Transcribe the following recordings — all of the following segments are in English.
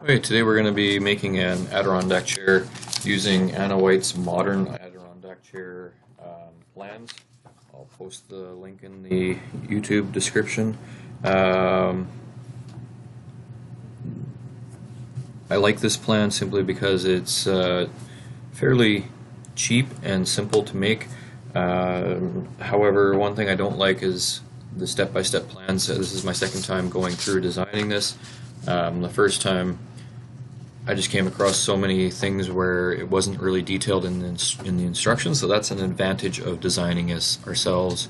Okay, today we're going to be making an Adirondack chair using Anna White's modern Adirondack chair plans. I'll post the link in the YouTube description. I like this plan simply because it's fairly cheap and simple to make. However, one thing I don't like is the step-by-step plans. This is my second time going through designing this. The first time I just came across so many things where it wasn't really detailed in the instructions, so that's an advantage of designing this ourselves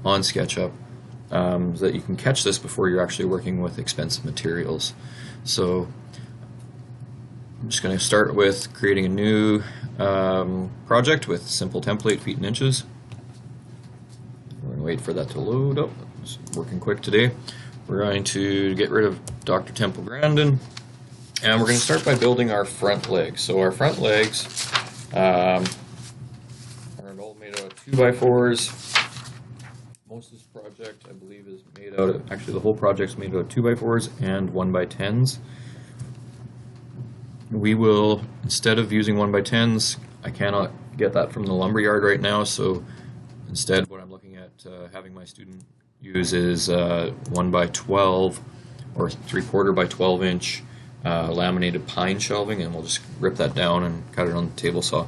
on SketchUp, so that you can catch this before you're actually working with expensive materials. So I'm just going to start with creating a new project with simple template, feet and inches. We're going to wait for that to load up. It's working quick today. We're going to get rid of Dr. Temple Grandin, and we're going to start by building our front legs. So our front legs are all made out of 2x4s. Most of this project, I believe, is made out of, actually the whole project's made out of 2x4s and 1x10s. We will, instead of using 1x10s, I cannot get that from the lumberyard right now, so instead what I'm looking at having my student use is 1x12 or 3/4 by 12 inch laminated pine shelving, and we'll just rip that down and cut it on the table saw.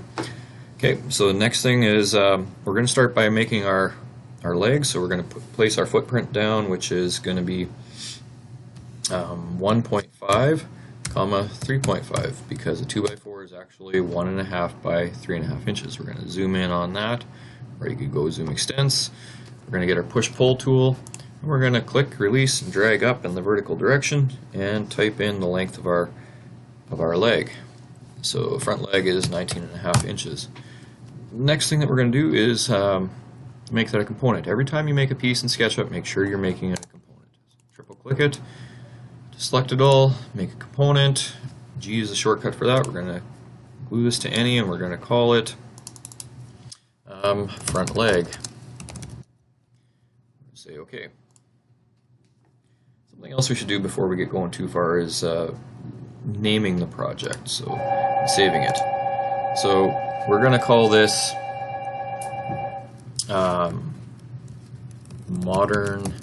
Okay, so the next thing is we're going to start by making our legs. So we're going to place our footprint down, which is going to be 1.5 comma 3.5, because a 2x4 is actually 1.5 by 3.5 inches. We're going to zoom in on that, or you could go zoom extents. We're going to get our push-pull tool, and we're going to click, release, and drag up in the vertical direction and type in the length of our leg. So front leg is 19.5 inches. Next thing that we're going to do is make that a component. Every time you make a piece in SketchUp, make sure you're making it a component. Triple click it, select it all, make a component. G is the shortcut for that. We're going to glue this to any, and we're going to call it front leg. Say OK. Something else we should do before we get going too far is naming the project, so saving it. So we're going to call this Modern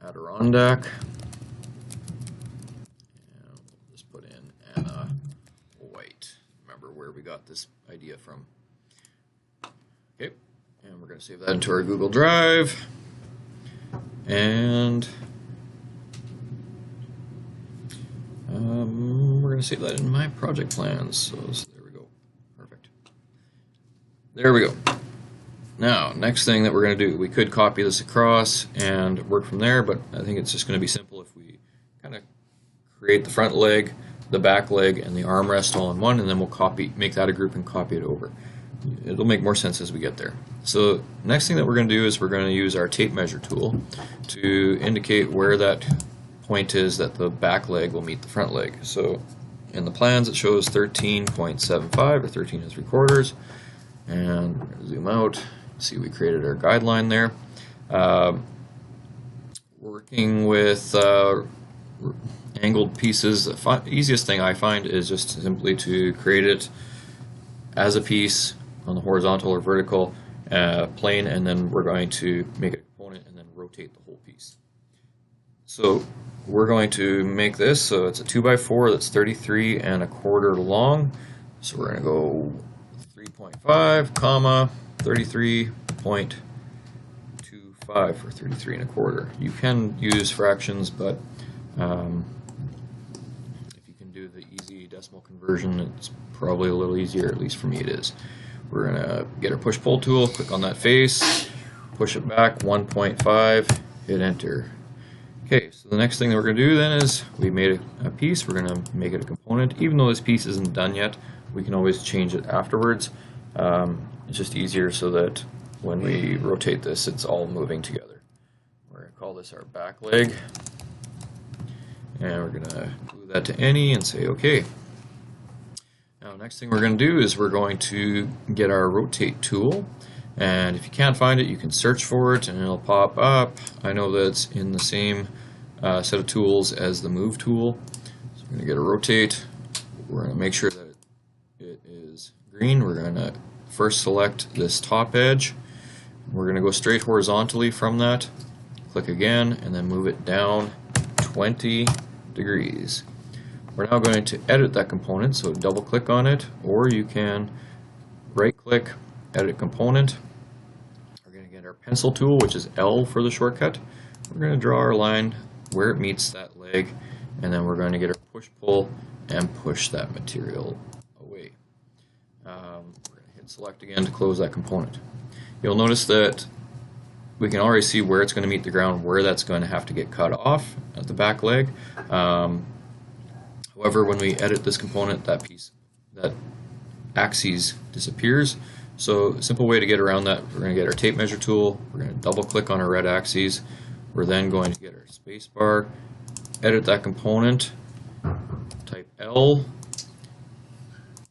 Adirondack. And we'll just put in Anna White. Remember where we got this idea from. Okay, and we're going to save that into our Google Drive. And we're going to save that in my project plans. So there we go. Perfect. There we go. Now, next thing that we're going to do, we could copy this across and work from there, but I think it's just going to be simple if we kind of create the front leg, the back leg, and the armrest all in one, and then we'll make that a group and copy it over. It'll make more sense as we get there. So next thing that we're going to do is we're going to use our tape measure tool to indicate where that point is that the back leg will meet the front leg. So in the plans it shows 13.75 or 13 3/4, and we're going to zoom out. See, we created our guideline there. Working with angled pieces, the easiest thing I find is just simply to create it as a piece on the horizontal or vertical plane, and then we're going to make it a component and then rotate the whole piece. So we're going to make this so it's a 2x4 that's 33.25 long. So we're going to go 3.5 comma 33.25 for 33.25. You can use fractions, but if you can do the easy decimal conversion, it's probably a little easier, at least for me it is. We're going to get our push-pull tool, click on that face, push it back 1.5, hit enter. Okay, so the next thing that we're going to do then is we made a piece, we're going to make it a component. Even though this piece isn't done yet, we can always change it afterwards. It's just easier so that when we rotate this, it's all moving together. We're going to call this our back leg, and we're going to glue that to any and say OK. Now, next thing we're going to do is we're going to get our rotate tool, and if you can't find it, you can search for it and it'll pop up. I know that it's in the same set of tools as the move tool. We're going to get a rotate. We're going to make sure that it is green. We're going to first select this top edge. We're going to go straight horizontally from that. Click again and then move it down 20 degrees. We're now going to edit that component, so double click on it, or you can right click, edit component. We're going to get our pencil tool, which is L for the shortcut. We're going to draw our line where it meets that leg, and then we're going to get our push pull and push that material away. We're going to hit select again to close that component. You'll notice that we can already see where it's going to meet the ground, where that's going to have to get cut off at the back leg. However, when we edit this component, that axis disappears. So a simple way to get around that, we're going to get our tape measure tool, we're going to double click on our red axes, we're then going to get our space bar, edit that component, type L,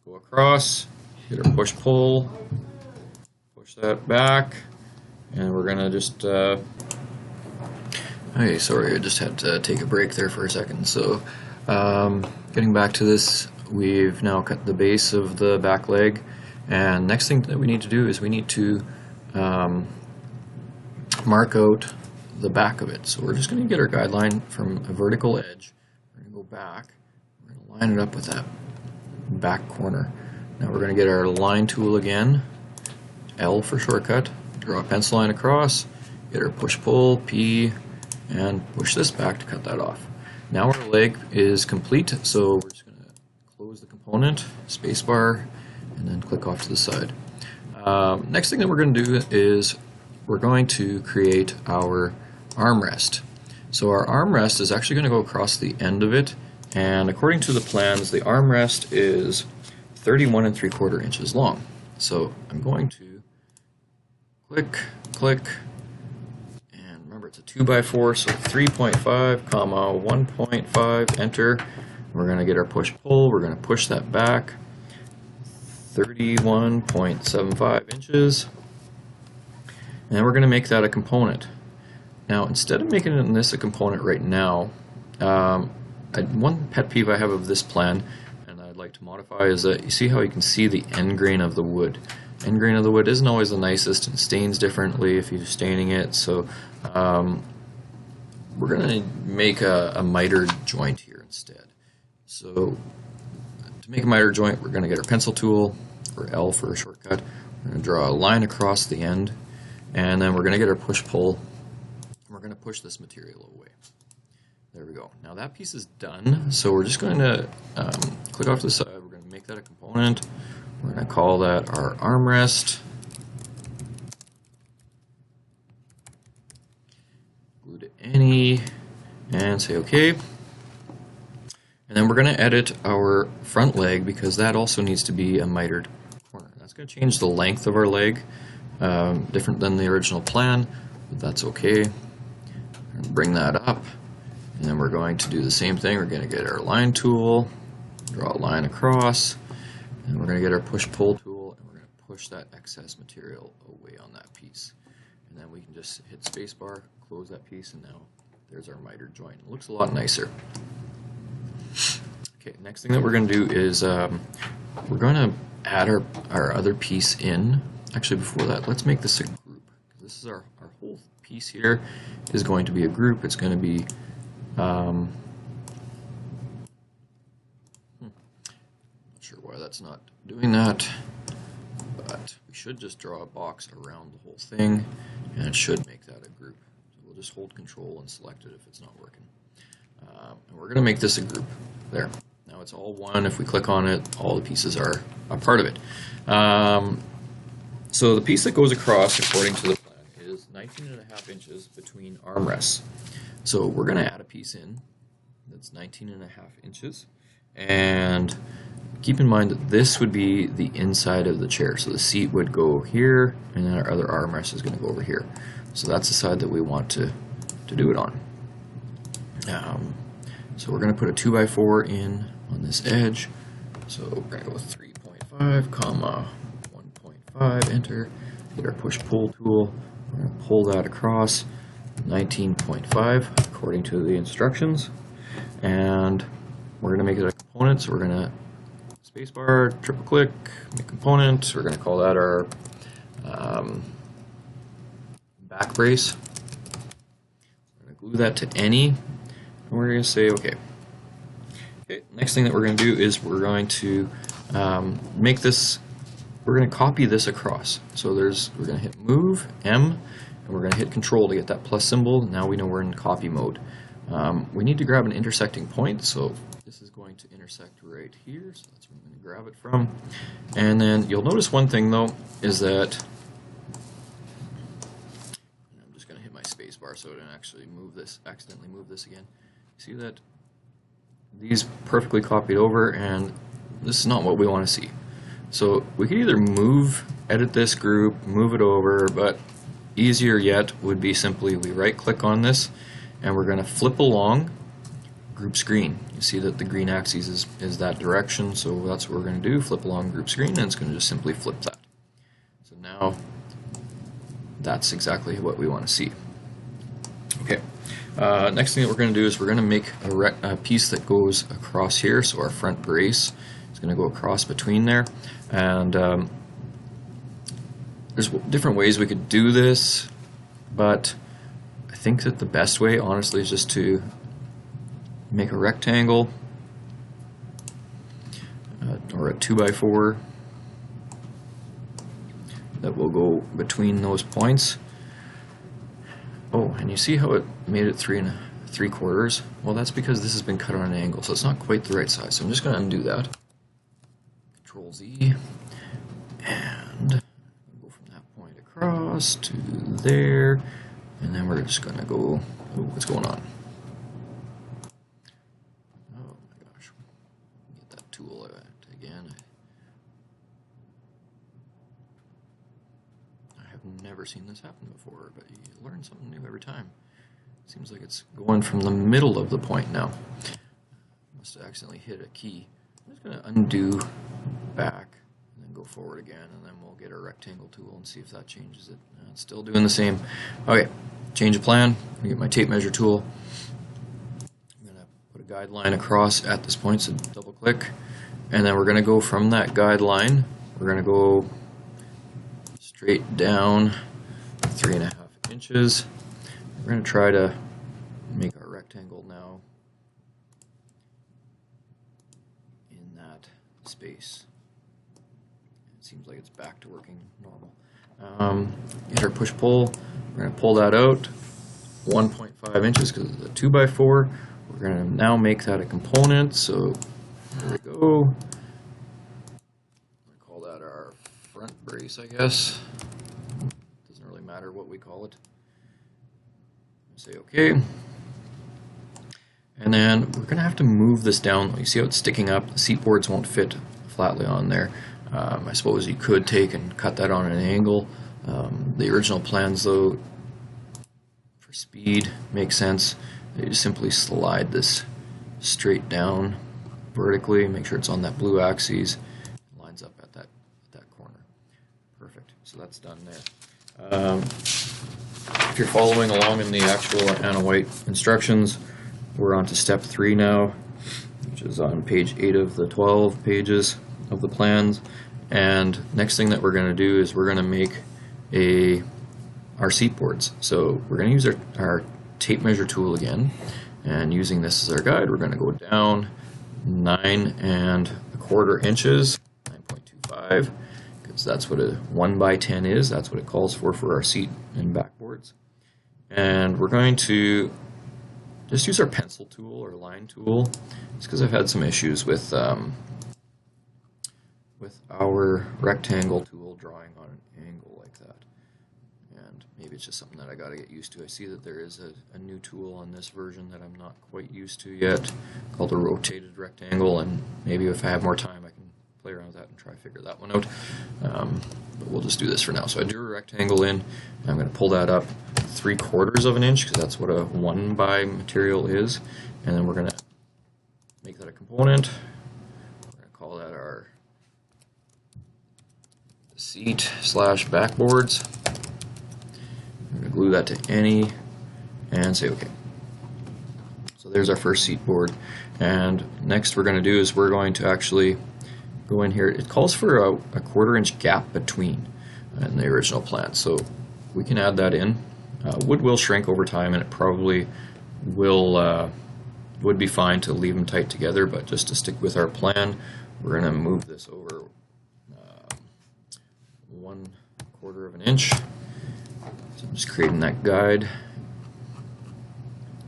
go across, hit our push pull, push that back, and we're going to just okay, sorry, I just had to take a break there for a second. So getting back to this, we've now cut the base of the back leg, and next thing that we need to do is we need to mark out the back of it. So we're just going to get our guideline from a vertical edge. We're going to go back, we're going to line it up with that back corner. Now we're going to get our line tool again, L for shortcut, draw a pencil line across, get our push pull, P, and push this back to cut that off. Now our leg is complete, so we're just going to close the component, spacebar, and then click off to the side. Next thing that we're going to do is we're going to create our armrest. So our armrest is actually going to go across the end of it, and according to the plans, the armrest is 31 3/4 inches long. So I'm going to click, click, and remember it's a 2x4, so 3.5, comma 1.5, enter. We're going to get our push pull, we're going to push that back 31.75 inches, and then we're going to make that a component. Now instead of making this a component right now, one pet peeve I have of this plan, and I'd like to modify, is that you see how you can see the end grain of the wood. End grain of the wood isn't always the nicest and stains differently if you're staining it, so we're going to make a mitered joint here instead. So to make a mitered joint, we're going to get our pencil tool, or L for a shortcut. We're going to draw a line across the end, and then we're going to get our push pull, and we're going to push this material away. There we go. Now that piece is done, so we're just going to click off to the side. We're going to make that a component. We're going to call that our armrest. Glue to any, and say OK. And then we're going to edit our front leg, because that also needs to be a mitered corner. That's going to change the length of our leg, different than the original plan, but that's okay. Bring that up, and then we're going to do the same thing. We're going to get our line tool, draw a line across, and we're going to get our push-pull tool, and we're going to push that excess material away on that piece. And then we can just hit spacebar, close that piece, and now there's our mitered joint. It looks a lot nicer. Okay, next thing that we're going to do is we're going to add our other piece in. Actually, before that, let's make this a group. This is our whole piece here is going to be a group. It's going to be not sure why that's not doing that, but we should just draw a box around the whole thing, and it should make that a group. So we'll just hold control and select it if it's not working. And we're going to make this a group. There. Now it's all one. If we click on it, all the pieces are a part of it. So the piece that goes across, according to the plan, is 19.5 inches between armrests. So we're going to add a piece in that's 19.5 inches. And keep in mind that this would be the inside of the chair. So the seat would go here, and then our other armrest is going to go over here. So that's the side that we want to do it on. So we're going to put a 2x4 in on this edge. So we're going to go with 3.5, comma 1.5, enter. Get our push-pull tool. We're going to pull that across 19.5 according to the instructions. And we're going to make it a component, so we're going to spacebar, triple click, make component. We're going to call that our back brace. We're going to glue that to any, and we're going to say OK. Okay, next thing that we're going to do is we're going to make this, we're going to copy this across. So we're going to hit Move, M, and we're going to hit Control to get that plus symbol. Now we know we're in copy mode. We need to grab an intersecting point, so this is going to intersect right here, so that's where I'm going to grab it from. And then you'll notice one thing though, is that I'm just going to hit my space bar so I don't actually accidentally move this again. See that these perfectly copied over, and this is not what we want to see. So we could either edit this group, move it over, but easier yet would be simply we right click on this and we're going to flip along group screen. You see that the green axis is that direction, so that's what we're going to do, flip along group screen, and it's going to just simply flip that. So now that's exactly what we want to see. Okay, next thing that we're going to do is we're going to make a piece that goes across here, so our front brace is going to go across between there, and there's different ways we could do this, but I think that the best way, honestly, is just to make a rectangle or a 2x4 that will go between those points. Oh, and you see how it made it 3 3/4? Well, that's because this has been cut on an angle, so it's not quite the right size. So I'm just going to undo that. Control Z, and go from that point across to there, and then we're just going to go. Oh, what's going on? Oh my gosh! Get that tool out again. I have never seen this happen before, but you learn something new every time. Seems like it's going from the middle of the point now. Must have accidentally hit a key. I'm just going to undo back and then go forward again, and then we'll get our rectangle tool and see if that changes it. It's still doing the same. Okay, change of plan. I'm going to get my tape measure tool. I'm going to put a guideline across at this point, so double click, and then we're going to go from that guideline. We're going to go straight down 3.5 inches. We're going to try to make our rectangle now in that space. It seems like it's back to working normal. Hit our push-pull. We're going to pull that out 1.5 inches because it's a 2x4. We're going to now make that a component. So there we go. I'm going to call that our front brace, I guess. Doesn't really matter what we call it. Say OK, and then we're going to have to move this down. You see how it's sticking up? The seat boards won't fit flatly on there. I suppose you could take and cut that on an angle. The original plans, though, for speed, make sense. You just simply slide this straight down vertically, make sure it's on that blue axis, lines up at that corner. Perfect. So that's done there. If you're following along in the actual Anna White instructions, we're on to step 3 now, which is on page 8 of the 12 pages of the plans. And next thing that we're going to do is we're going to make our seat boards. So we're going to use our tape measure tool again, and using this as our guide, we're going to go down 9.25 inches, 9.25, because that's what a 1x10 is. That's what it calls for our seat and backboards. And we're going to just use our pencil tool or line tool. It's because I've had some issues with our rectangle tool drawing on an angle like that. And maybe it's just something that I got to get used to. I see that there is a new tool on this version that I'm not quite used to yet, called a rotated rectangle, and maybe if I have more time I can play around with that and try to figure that one out. But we'll just do this for now. So I drew a rectangle in, and I'm going to pull that up 3/4 of an inch, because that's what a 1x material is, and then we're going to make that a component. We're going to call that our seat/backboards. I'm going to glue that to any and say OK. So there's our first seat board. And next we're going to do is we're going to actually go in here. It calls for a 1/4 inch gap between in the original plan, so we can add that in. Wood will shrink over time, and it probably would be fine to leave them tight together, but just to stick with our plan, we're going to move this over 1/4 of an inch. So I'm just creating that guide.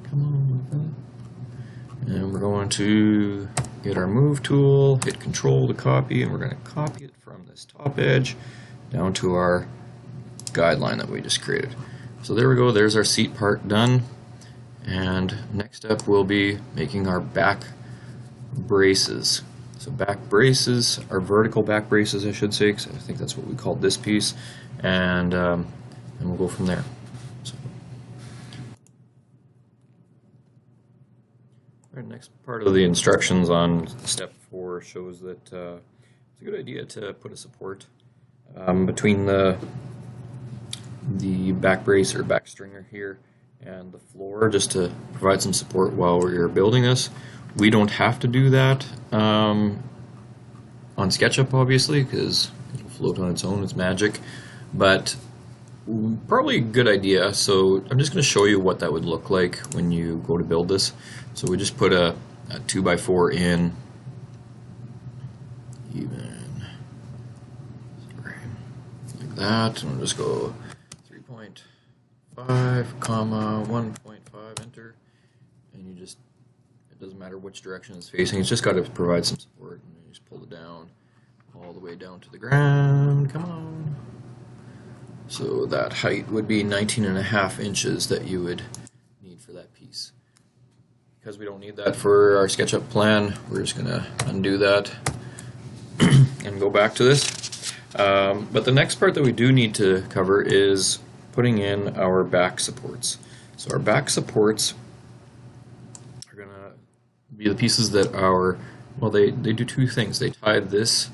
Come on. And we're going to get our move tool, hit control to copy, and we're going to copy it from this top edge down to our guideline that we just created. So there we go, there's our seat part done. And next step will be making our back braces. So back braces, our vertical back braces I should say, because I think that's what we called this piece, and we'll go from there. So, all right, next part of the instructions on step 4 shows that it's a good idea to put a support between the back brace or back stringer here and the floor, just to provide some support while we're building this. We don't have to do that on Sketchup, obviously, because it'll float on its own, it's magic, but probably a good idea. So I'm just going to show you what that would look like when you go to build this. So we just put a 2x4 in, even, sorry, like that, and we'll just go 3.5, comma, 1.5, enter, and you just, it doesn't matter which direction it's facing, it's just got to provide some support, and you just pull it down, all the way down to the ground, come on. So that height would be 19.5 inches that you would need for that piece. Because we don't need that for our SketchUp plan, we're just going to undo that and go back to this. But the next part that we do need to cover is putting in our back supports. So our back supports are going to be the pieces that are, well, they do two things. They tie this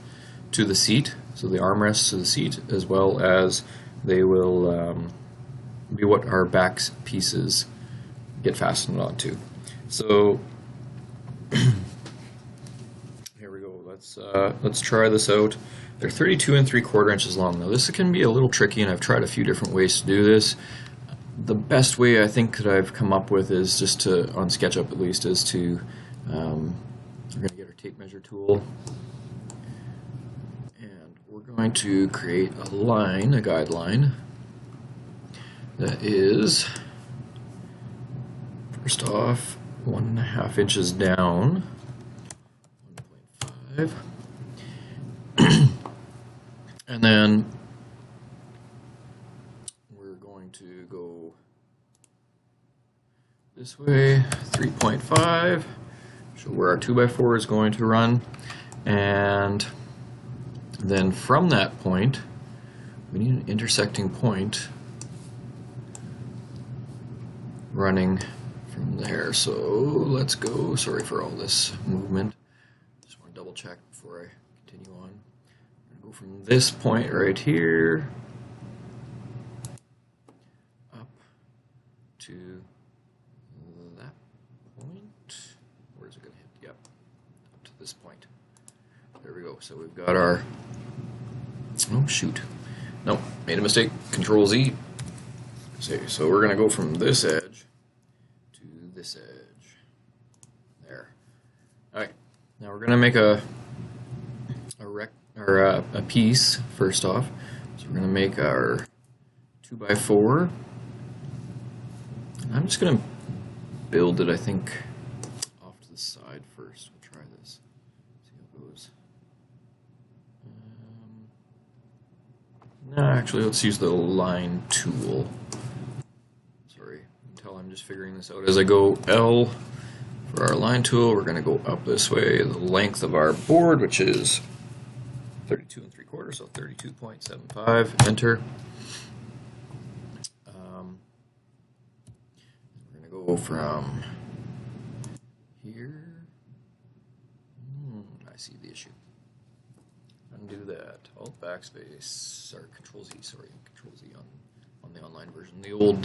to the seat, so the armrests to the seat, as well as they will be what our back pieces get fastened onto. So here we go. Let's try this out. They're 32 3/4 inches long. Now this can be a little tricky, and I've tried a few different ways to do this. The best way I think that I've come up with is just to, on SketchUp at least, is to we're going to get our tape measure tool, and we're going to create a line, a guideline that is, first off, 1.5 inches down, 1.5. And then we're going to go this way, 3.5, show where our 2x4 is going to run, and then from that point, we need an intersecting point running from there. So let's go, sorry for all this movement, just want to double check before I continue on. Go from this point right here up to that point. Where's it going to hit? Yep, up to this point. There we go. So we've got our, oh shoot, no, made a mistake, Control Z. So we're going to go from this edge to this edge. There. Alright, now we're going to make a piece first off. So we're going to make our 2x4. I'm just going to build it, I think, off to the side first. We'll try this. See how it goes. No, actually, let's use the line tool. Sorry, until I'm just figuring this out as I go. L for our line tool. We're going to go up this way. The length of our board, which is 32 3/4, so 32.75. Enter. We're going to go from here. I see the issue. Undo that. Alt backspace, or Control Z. Sorry, Control Z on the online version. The old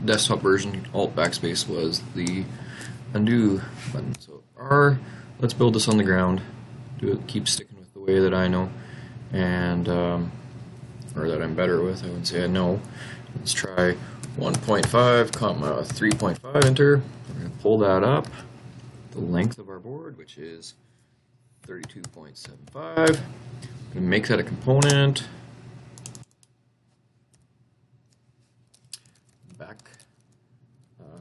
desktop version, Alt Backspace, was the undo button. So R, let's build this on the ground. Keep sticking with the way that I know, and or that I'm better with. I wouldn't say I know. Let's try 1.5, comma 3.5, enter. We're going to pull that up, the length of our board, which is 32.75. I'm going to make that a component. Back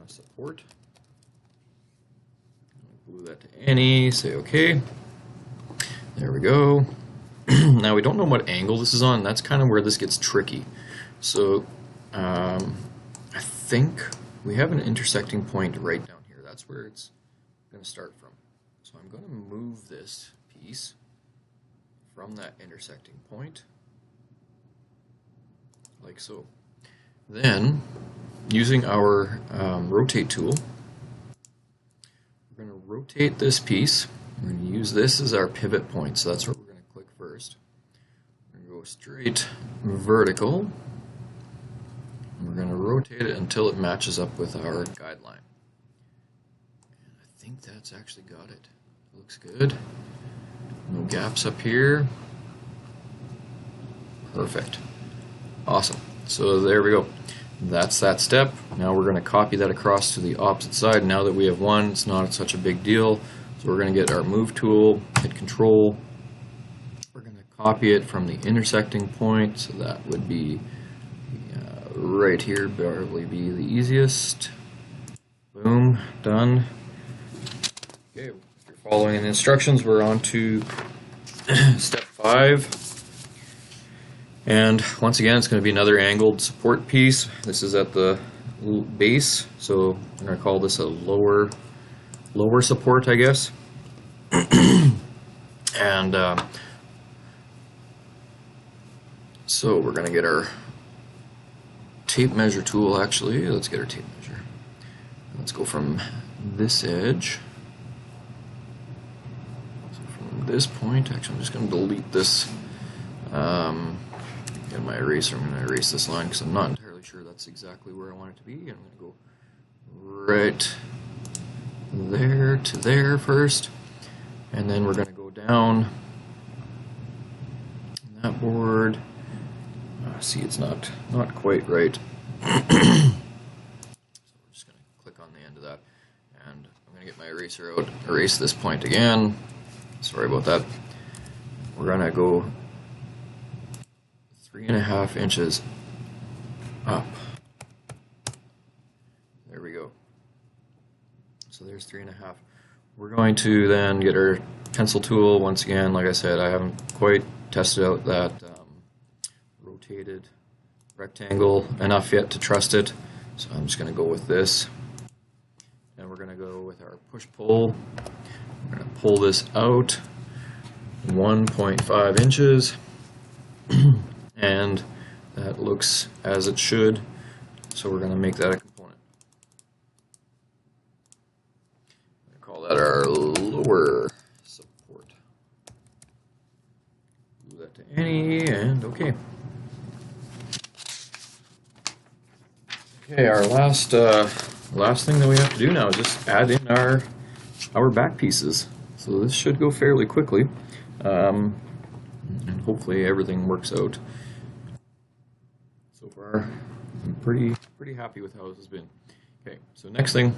support. Glue that to any, say OK. There we go. Now we don't know what angle this is on. That's kind of where this gets tricky. So I think we have an intersecting point right down here. That's where it's going to start from. So I'm going to move this piece from that intersecting point, like so. Then, using our rotate tool, we're going to rotate this piece. We're going to use this as our pivot point, so that's where we're going to click first. We're going to go straight vertical. We're going to rotate it until it matches up with our guideline. And I think that's actually got it. Looks good. No gaps up here. Perfect. Awesome. So there we go. That's that step. Now we're going to copy that across to the opposite side. Now that we have one, it's not such a big deal. So we're going to get our move tool, hit control. We're going to copy it from the intersecting point. So that would be right here, probably be the easiest. Boom, done. Okay, if you're following the instructions, we're on to step 5. And once again, it's going to be another angled support piece. This is at the base, so I'm going to call this a lower support, I guess. And so we're going to get our tape measure tool. Actually, let's get our tape measure. Let's go from this edge. So from this point, actually, I'm just going to delete this. Get my eraser. I'm going to erase this line because I'm not entirely sure that's exactly where I want it to be. I'm going to go right there to there first, and then we're going to go down on that board. See, it's not quite right. So we're just going to click on the end of that, and I'm going to get my eraser out, erase this point again. Sorry about that. We're going to go 3.5 inches up. There we go. So there's 3.5. We're going to then get our pencil tool. Once again, like I said, I haven't quite tested out that rotated rectangle enough yet to trust it. So I'm just going to go with this. And we're going to go with our push-pull. We're going to pull this out 1.5 inches. And that looks as it should. So we're going to make that a component. I'm going to call that our lower support. Do that to any, and okay. Okay, our last thing that we have to do now is just add in our back pieces. So this should go fairly quickly, and hopefully everything works out. So far, I'm pretty happy with how this has been. Okay, so next thing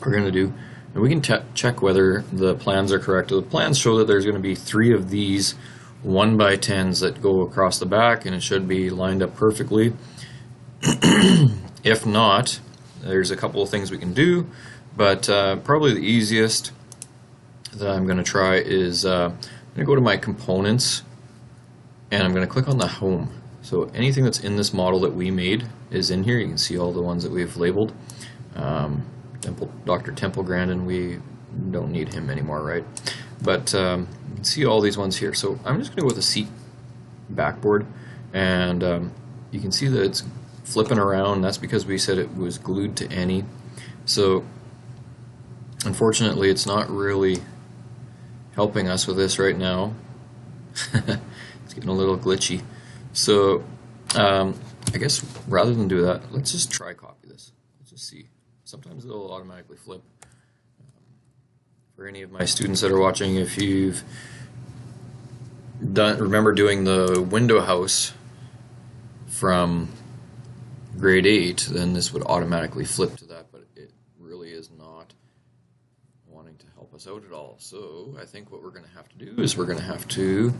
we're going to do, and we can check whether the plans are correct. The plans show that there's going to be 3 of these 1x10s that go across the back, and it should be lined up perfectly. If not, there's a couple of things we can do, but probably the easiest that I'm going to try is I'm going to go to my components, and I'm going to click on the home. So anything that's in this model that we made is in here. You can see all the ones that we've labeled. Dr. Temple Grandin, we don't need him anymore, right? But you can see all these ones here. So I'm just going to go with a seat backboard, and you can see that it's flipping around. That's because we said it was glued to any. So unfortunately, it's not really helping us with this right now. It's getting a little glitchy. So I guess rather than do that, let's just try copy this. Let's just see. Sometimes it'll automatically flip. For any of my students that are watching, if you've remember doing the window house from grade 8, then this would automatically flip to that, but it really is not wanting to help us out at all. So I think what we're going to have to do is we're going to have to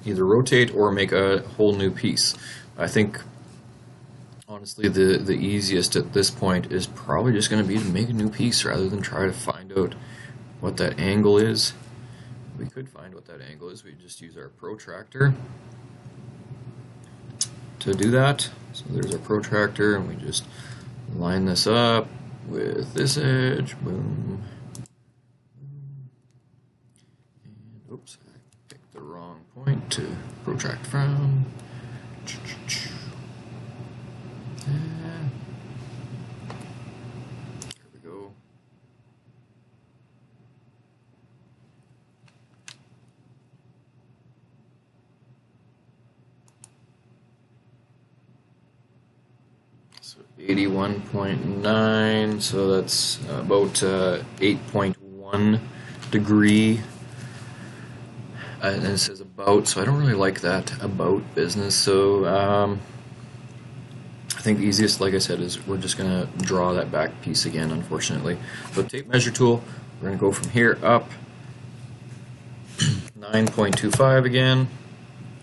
either rotate or make a whole new piece. I think honestly the easiest at this point is probably just going to be to make a new piece rather than try to find out what that angle is. We could find what that angle is. We just use our protractor to do that. So there's our protractor, and we just line this up with this edge. Boom. And oops, I picked the wrong point to protract from. There we go. So 81.9, so that's about 8.1 degree. And it says about, so I don't really like that about business. So I think the easiest, like I said, is we're just going to draw that back piece again, unfortunately. So tape measure tool, we're going to go from here up 9.25 again,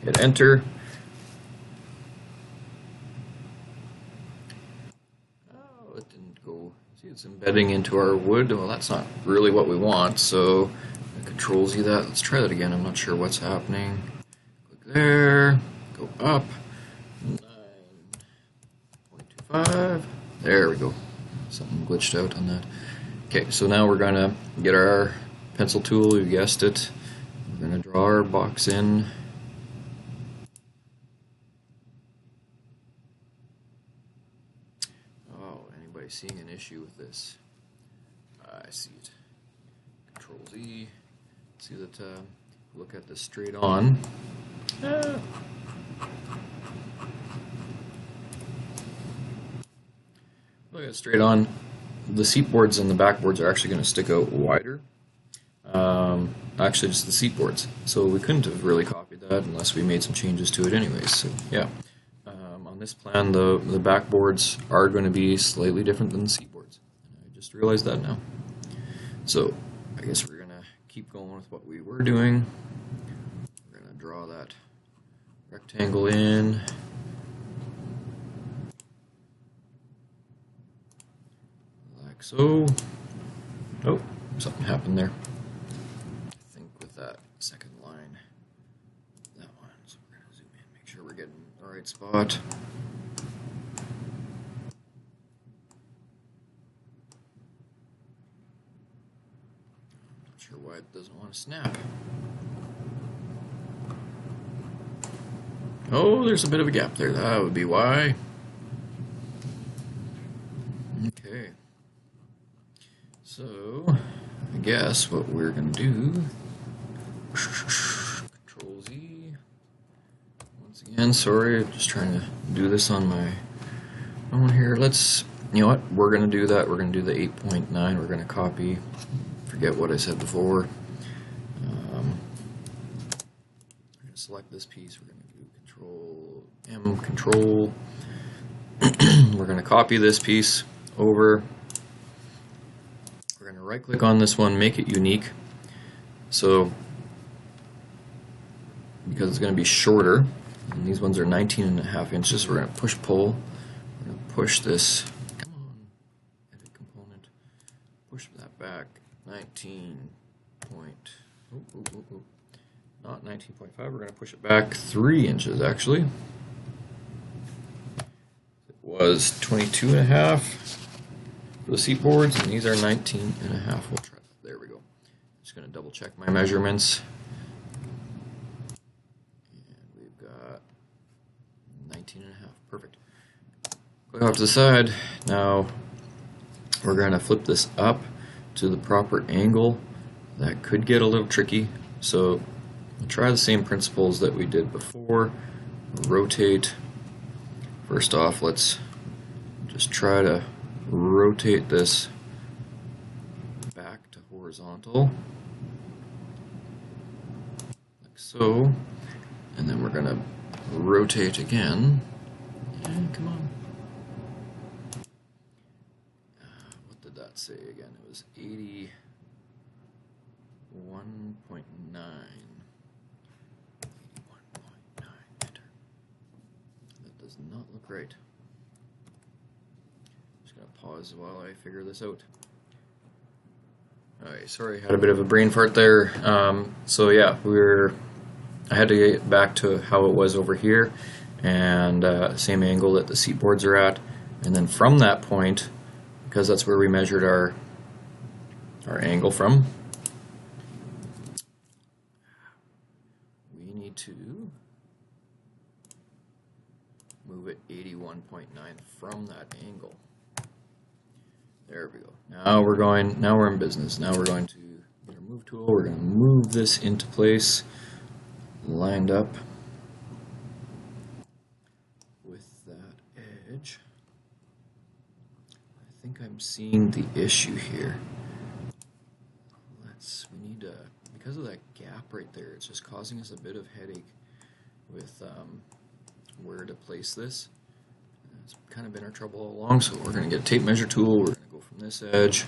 hit enter. Oh, it didn't go, see it's embedding into our wood. Well, that's not really what we want, so Control-Z that. Let's try that again. I'm not sure what's happening. Click there, go up. 9.25. There we go. Something glitched out on that. Okay, so now we're going to get our pencil tool. You guessed it. We're going to draw our box in. Oh, anybody seeing an issue with this? I see it. Control-Z. See that, look at this straight on. Look at it straight on. The seat boards and the backboards are actually going to stick out wider. Actually, just the seat boards. So we couldn't have really copied that unless we made some changes to it anyways. So yeah, on this plan, the backboards are going to be slightly different than the seat boards. I just realized that now. So I guess we're going to keep going with what we were doing. We're going to draw that rectangle in. Like so. Oh, something happened there. I think with that second line. That one. So we're going to zoom in, make sure we're getting the right spot. Not sure why it doesn't want to snap. Oh, there's a bit of a gap there. That would be why. Okay. So, I guess what we're going to do, Control-Z. Once again, sorry, I'm just trying to do this on my own here. Let's, you know what, we're going to do that. We're going to do the 8.9. We're going to copy, forget what I said before. We're going to select this piece. We're going to do Control-M, Control. We're going to copy this piece over. We're going to right click on this one, make it unique. So, because it's going to be shorter, and these ones are 19.5 inches, we're going to push pull. We're going to push this, come on, edit component, push that back 19 point, not 19.5, we're going to push it back 3 inches actually. It was 22.5 for the seat boards, and these are 19.5. We'll try that. There we go. Just going to double check my measurements. And we've got 19.5. Perfect. Going off to the side. Now we're going to flip this up to the proper angle. That could get a little tricky. So we'll try the same principles that we did before. rotate. First off, let's just try to rotate this back to horizontal, like so, and then we're going to rotate again. And come on. What did that say again? It was 81.9. 81.9. Enter. That does not look right. Just gonna pause while I figure this out. Alright, sorry, I had a bit of a brain fart there. So yeah, I had to get back to how it was over here, and same angle that the seat boards are at, and then from that point, because that's where we measured our angle from, we need to move it 81.9 from that angle. There we go. Now we're in business. Now we're going to get our move tool. We're going to move this into place, lined up with that edge. I think I'm seeing the issue here. We need to, because of that gap right there, it's just causing us a bit of headache with where to place this. It's kind of been our trouble all along, so we're going to get a tape measure tool. We're going to go from this edge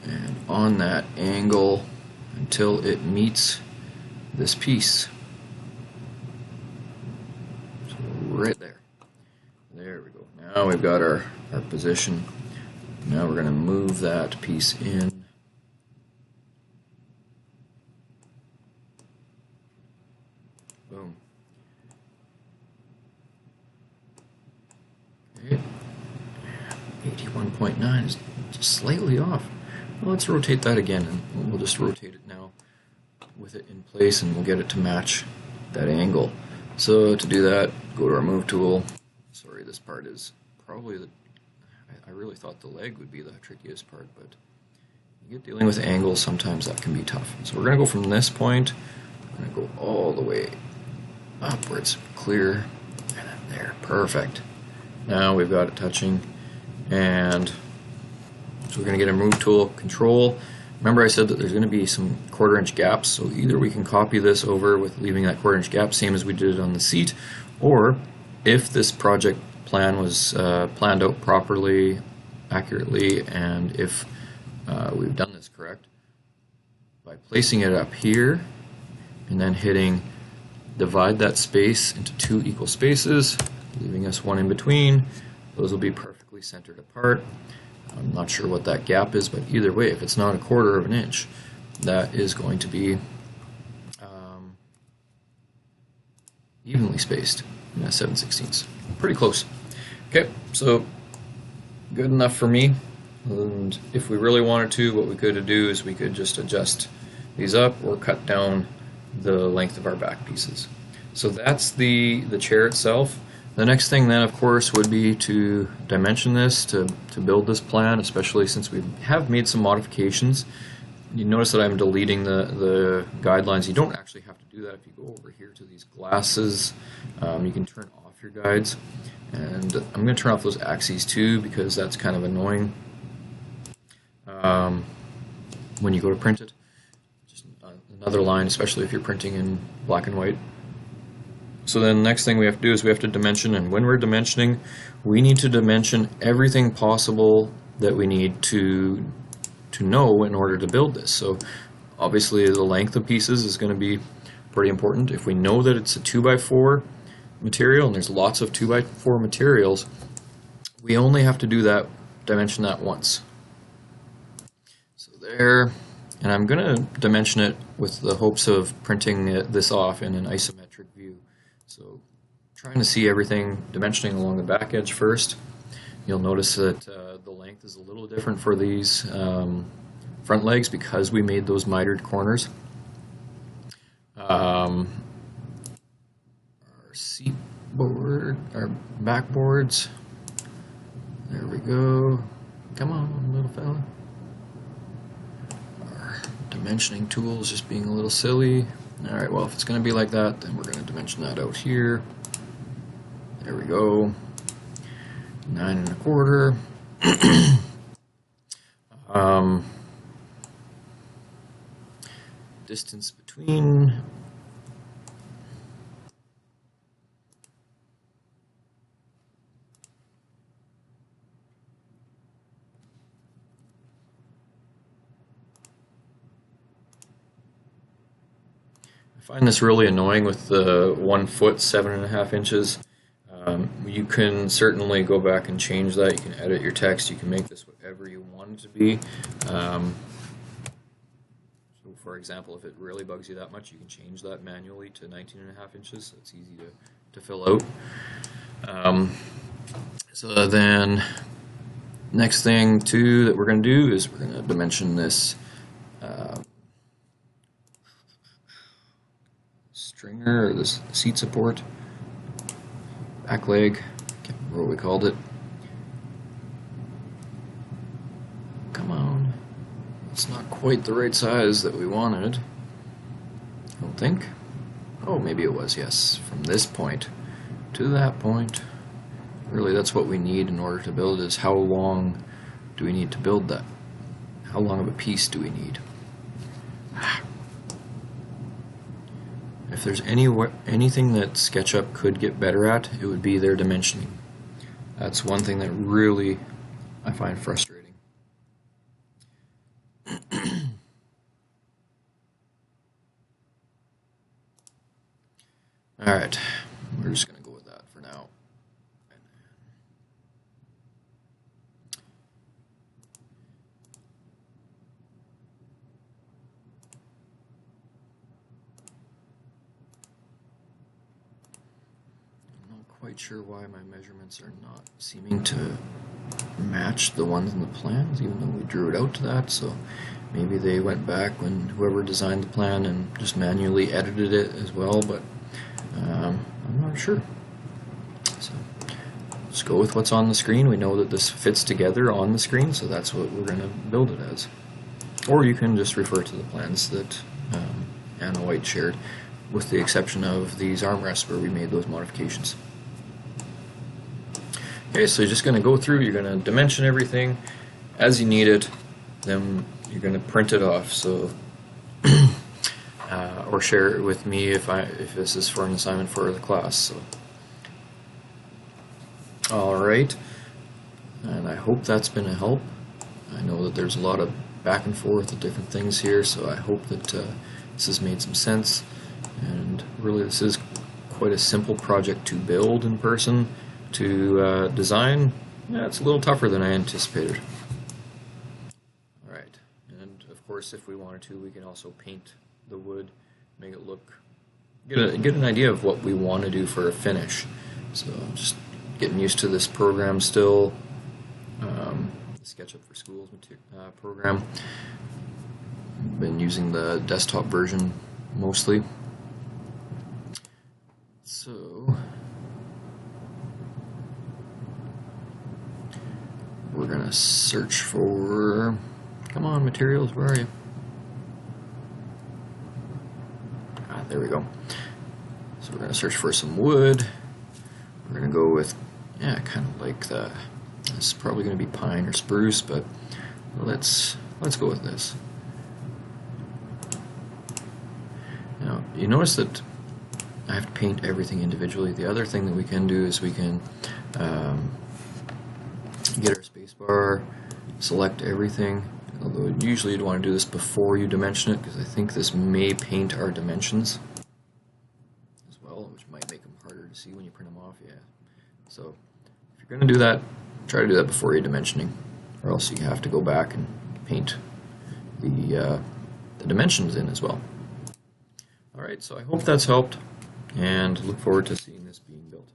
and on that angle until it meets this piece. So right there. There we go. Now we've got our position. Now we're going to move that piece in. Boom. Okay. 81.9 is just slightly off. Well, let's rotate that again, and we'll just rotate it now with it in place, and we'll get it to match that angle. So to do that, go to our move tool. Sorry, this part is probably I really thought the leg would be the trickiest part, but you get dealing with angles, sometimes that can be tough. So we're going to go from this point, we're going to go all the way upwards, clear, and then there, perfect. Now we've got it touching, and so we're going to get a move tool, control. Remember I said that there's going to be some 1/4 inch gaps, so either we can copy this over with leaving that 1/4 inch gap, same as we did on the seat, or if this project plan was planned out properly, accurately, and if we've done this correct, by placing it up here and then hitting divide that space into 2 equal spaces, leaving us 1 in between, those will be perfectly centered apart. I'm not sure what that gap is, but either way, if it's not 1/4 inch, that is going to be evenly spaced. 7/16. Pretty close. Okay, so good enough for me. And if we really wanted to, what we could do is we could just adjust these up or cut down the length of our back pieces. So that's the chair itself. The next thing then, of course, would be to dimension this, to build this plan, especially since we have made some modifications. You notice that I'm deleting the guidelines. You don't actually have to do that. If you go over here to these glasses, you can turn off your guides. And I'm going to turn off those axes too, because that's kind of annoying when you go to print it. Just another line, especially if you're printing in black and white. So then the next thing we have to do is we have to dimension, and when we're dimensioning, we need to dimension everything possible that we need to know in order to build this. So obviously the length of pieces is going to be pretty important. If we know that it's a 2x4 material, and there's lots of 2x4 materials, we only have to do that, dimension that once. So there, and I'm going to dimension it with the hopes of printing this off in an isometric view. So trying to see everything, dimensioning along the back edge first. You'll notice that the length is a little different for these front legs because we made those mitered corners. Our seat board, our backboards. There we go. Come on, little fella. Our dimensioning tool is just being a little silly. Alright, well, if it's going to be like that, then we're going to dimension that out here. There we go. 9 1/4. Distance between. I find this really annoying with the 1 foot 7.5 inches. You can certainly go back and change that. You can edit your text. You can make this whatever you want it to be. So for example, if it really bugs you that much, you can change that manually to 19.5 inches. So it's easy to fill out. So then, next thing too that we're going to do is we're going to dimension this stringer, or this seat support, back leg, can't remember what we called it. Come on, it's not quite the right size that we wanted, I don't think. Oh, maybe it was, yes, from this point to that point. Really, that's what we need in order to build, is how long do we need to build that? How long of a piece do we need? If there's anything that Sketchup could get better at, it would be their dimensioning. That's one thing that really I find frustrating. Alright, we're just going to go with that for now. Quite sure why my measurements are not seeming to match the ones in the plans, even though we drew it out to that. So maybe they went back when whoever designed the plan and just manually edited it as well, but I'm not sure. So let's go with what's on the screen. We know that this fits together on the screen, so that's what we're going to build it as. Or you can just refer to the plans that Anna White shared, with the exception of these armrests where we made those modifications. Okay, so you're just going to go through, you're going to dimension everything as you need it, then you're going to print it off, so or share it with me if this is for an assignment for the class. So, alright, and I hope that's been a help. I know that there's a lot of back and forth of different things here, so I hope that this has made some sense. And really, this is quite a simple project to build in person. To design, yeah, it's a little tougher than I anticipated. Alright, and of course if we wanted to, we can also paint the wood, make it look, get an idea of what we want to do for a finish. So I'm just getting used to this program still, the SketchUp for Schools program. I've been using the desktop version mostly. So we're going to search for, come on materials, where are you? Ah, there we go. So we're going to search for some wood. We're going to go with, yeah, kind of like the, this is probably going to be pine or spruce, but let's go with this. Now, you notice that I have to paint everything individually. The other thing that we can do is we can get our spacebar, select everything, although usually you'd want to do this before you dimension it, because I think this may paint our dimensions as well, which might make them harder to see when you print them off. Yeah. So if you're going to do that, try to do that before you're dimensioning, or else you have to go back and paint the dimensions in as well. Alright, so I hope that's helped, and look forward to seeing this being built.